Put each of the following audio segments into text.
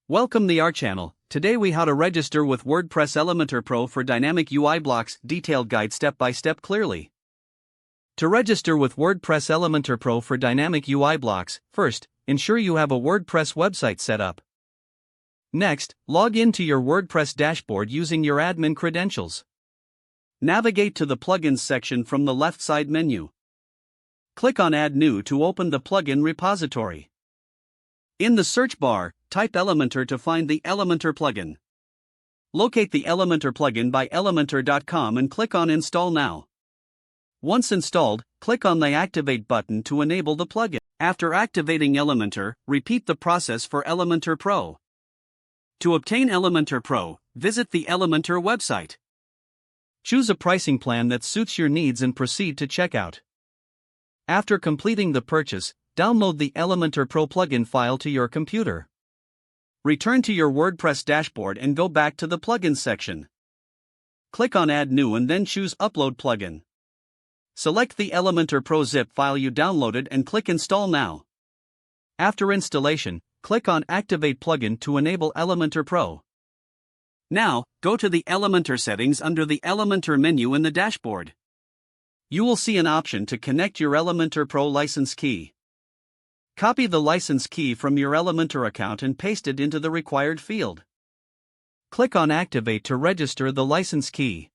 Welcome to our channel. Today we how to register with WordPress Elementor Pro for dynamic UI blocks, detailed guide step by step clearly. To register with WordPress Elementor Pro for dynamic UI blocks, first, ensure you have a WordPress website set up. Next, log in to your WordPress dashboard using your admin credentials. Navigate to the Plugins section from the left side menu. Click on Add New to open the plugin repository. In the search bar, type Elementor to find the Elementor plugin. Locate the Elementor plugin by elementor.com and click on Install Now. Once installed, click on the Activate button to enable the plugin. After activating Elementor, repeat the process for Elementor Pro. To obtain Elementor Pro, visit the Elementor website. Choose a pricing plan that suits your needs and proceed to checkout. After completing the purchase, download the Elementor Pro plugin file to your computer. Return to your WordPress dashboard and go back to the Plugins section. Click on Add New and then choose Upload Plugin. Select the Elementor Pro zip file you downloaded and click Install Now. After installation, click on Activate Plugin to enable Elementor Pro. Now, go to the Elementor settings under the Elementor menu in the dashboard. You will see an option to connect your Elementor Pro license key. Copy the license key from your Elementor account and paste it into the required field. Click on Activate to register the license key.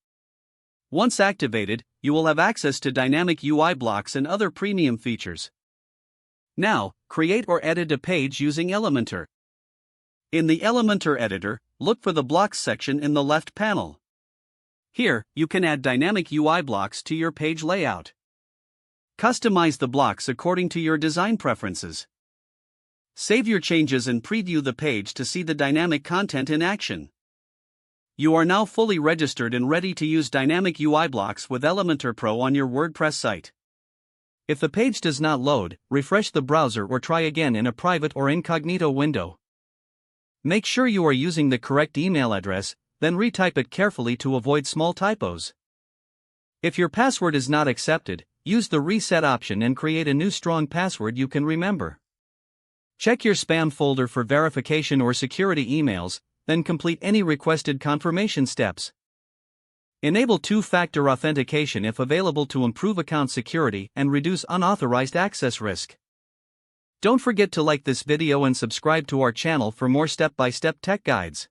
Once activated, you will have access to dynamic UI blocks and other premium features. Now, create or edit a page using Elementor. In the Elementor editor, look for the Blocks section in the left panel. Here, you can add dynamic UI blocks to your page layout. Customize the blocks according to your design preferences. Save your changes and preview the page to see the dynamic content in action. You are now fully registered and ready to use dynamic UI blocks with Elementor Pro on your WordPress site. If the page does not load, refresh the browser or try again in a private or incognito window. Make sure you are using the correct email address, then retype it carefully to avoid small typos. If your password is not accepted, use the reset option and create a new strong password you can remember. Check your spam folder for verification or security emails, then complete any requested confirmation steps. Enable two-factor authentication if available to improve account security and reduce unauthorized access risk. Don't forget to like this video and subscribe to our channel for more step-by-step tech guides.